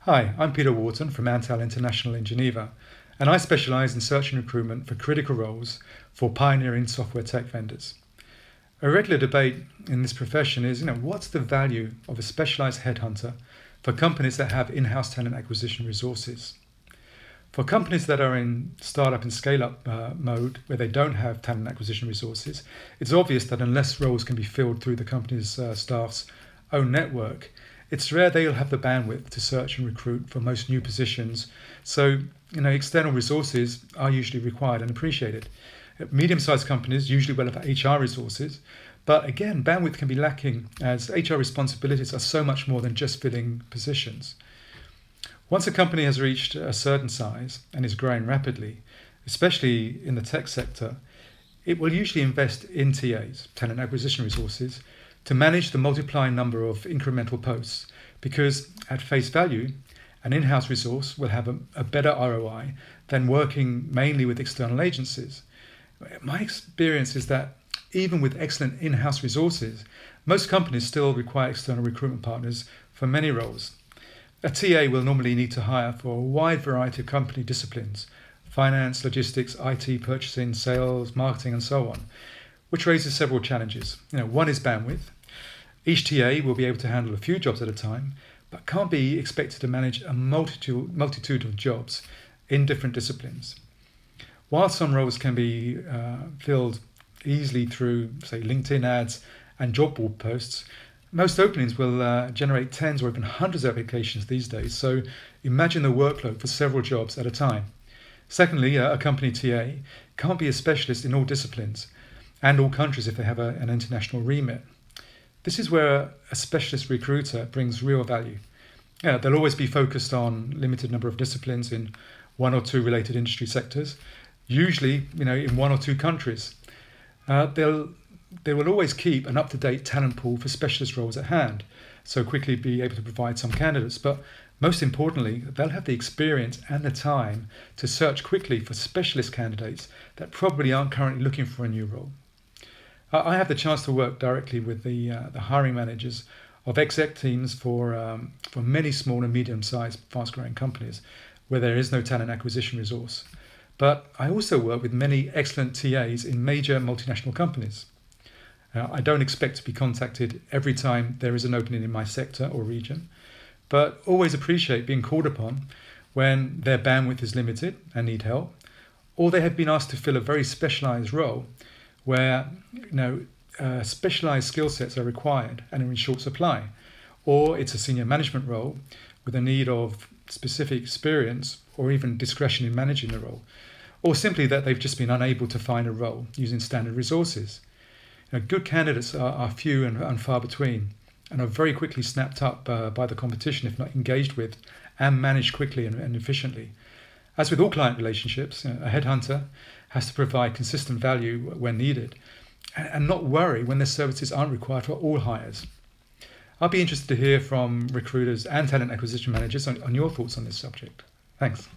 Hi, I'm Peter Wharton from Antal International in Geneva, and I specialise in search and recruitment for critical roles for pioneering software tech vendors. A regular debate in this profession is, what's the value of a specialised headhunter for companies that have in-house talent acquisition resources? For companies that are in startup and scale-up mode, where they don't have talent acquisition resources, it's obvious that unless roles can be filled through the company's staff's own network, it's rare they'll have the bandwidth to search and recruit for most new positions. So, external resources are usually required and appreciated. Medium-sized companies usually will have HR resources, but again, bandwidth can be lacking as HR responsibilities are so much more than just filling positions. Once a company has reached a certain size and is growing rapidly, especially in the tech sector, it will usually invest in TAs, talent acquisition resources, to manage the multiplying number of incremental posts, because at face value, an in-house resource will have a better ROI than working mainly with external agencies. My experience is that even with excellent in-house resources, most companies still require external recruitment partners for many roles. A TA will normally need to hire for a wide variety of company disciplines: finance, logistics, IT, purchasing, sales, marketing, and so on, which raises several challenges. One is bandwidth. Each TA will be able to handle a few jobs at a time, but can't be expected to manage a multitude of jobs in different disciplines. While some roles can be filled easily through, say, LinkedIn ads and job board posts, most openings will generate tens or even hundreds of applications these days, so imagine the workload for several jobs at a time. Secondly, a company TA can't be a specialist in all disciplines and all countries if they have an international remit. This is where a specialist recruiter brings real value. They'll always be focused on a limited number of disciplines in one or two related industry sectors, usually in one or two countries. They will always keep an up-to-date talent pool for specialist roles at hand, so quickly be able to provide some candidates. But most importantly, they'll have the experience and the time to search quickly for specialist candidates that probably aren't currently looking for a new role. I have the chance to work directly with the hiring managers of exec teams for many small and medium-sized, fast-growing companies where there is no talent acquisition resource. But I also work with many excellent TAs in major multinational companies. I don't expect to be contacted every time there is an opening in my sector or region, but always appreciate being called upon when their bandwidth is limited and need help, or they have been asked to fill a very specialized role where specialized skill sets are required and are in short supply, or it's a senior management role with a need of specific experience or even discretion in managing the role, or simply that they've just been unable to find a role using standard resources. Good candidates are few and far between and are very quickly snapped up by the competition if not engaged with and managed quickly and efficiently. As with all client relationships, a headhunter has to provide consistent value when needed and not worry when their services aren't required for all hires. I'll be interested to hear from recruiters and talent acquisition managers on your thoughts on this subject. Thanks.